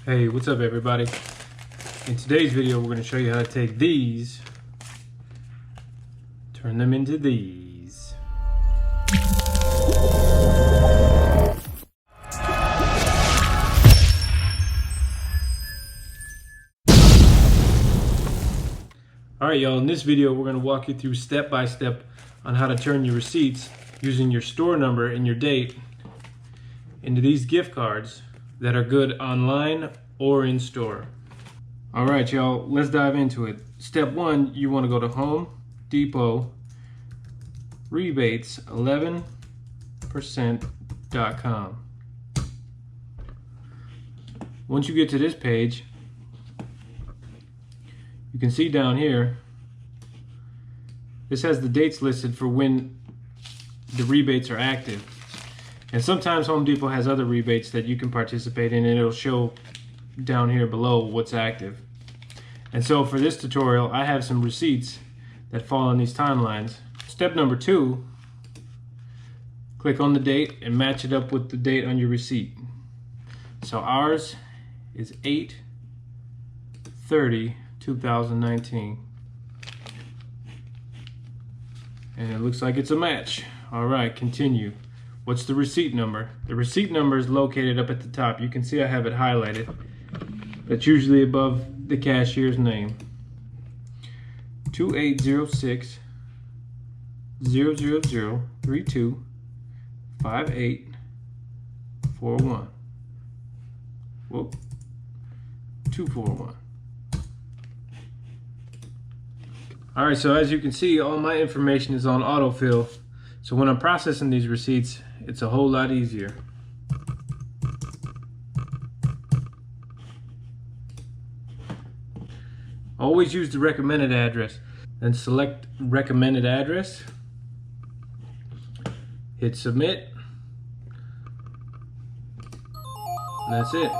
Hey, what's up everybody? In today's video we're going to show you how to take these, turn them into these. Alright y'all, in this video we're going to walk you through step by step on how to turn your receipts using your store number and your date into these gift cards that are good online or in store. All right, y'all, let's dive into it. Step one, you want to go to Home Depot Rebates 11%.com. Once you get to this page, you can see down here, this has the dates listed for when the rebates are active. And sometimes Home Depot has other rebates that you can participate in, and it'll show down here below what's active. And so for this tutorial, I have some receipts that fall on these timelines. Step number two, click on the date and match it up with the date on your receipt. So ours is 8/30/2019. And it looks like it's a match. All right, continue. What's the receipt number? The receipt number is located up at the top. You can see I have it highlighted. That's usually above the cashier's name. 2806 000 32 5841. Whoop. 241. Alright, so as you can see, all my information is on autofill. So when I'm processing these receipts, it's a whole lot easier. Always use the recommended address. Then select recommended address. Hit submit. And that's it.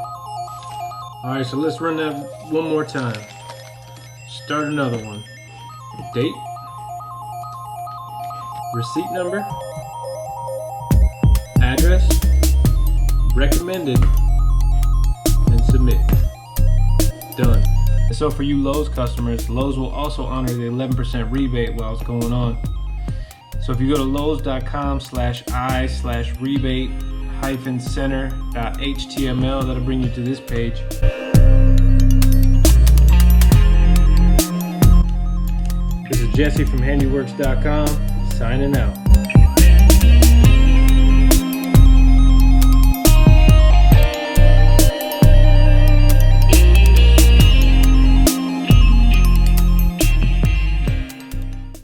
Alright, so let's run that one more time. Start another one. Date. Receipt number. Address. Recommended. And submit. Done. And so for you Lowe's customers, Lowe's will also honor the 11% rebate while it's going on. So if you go to lowes.com/i/rebate-center.html, that'll bring you to this page. This is Jesse from handyworks.com signing out.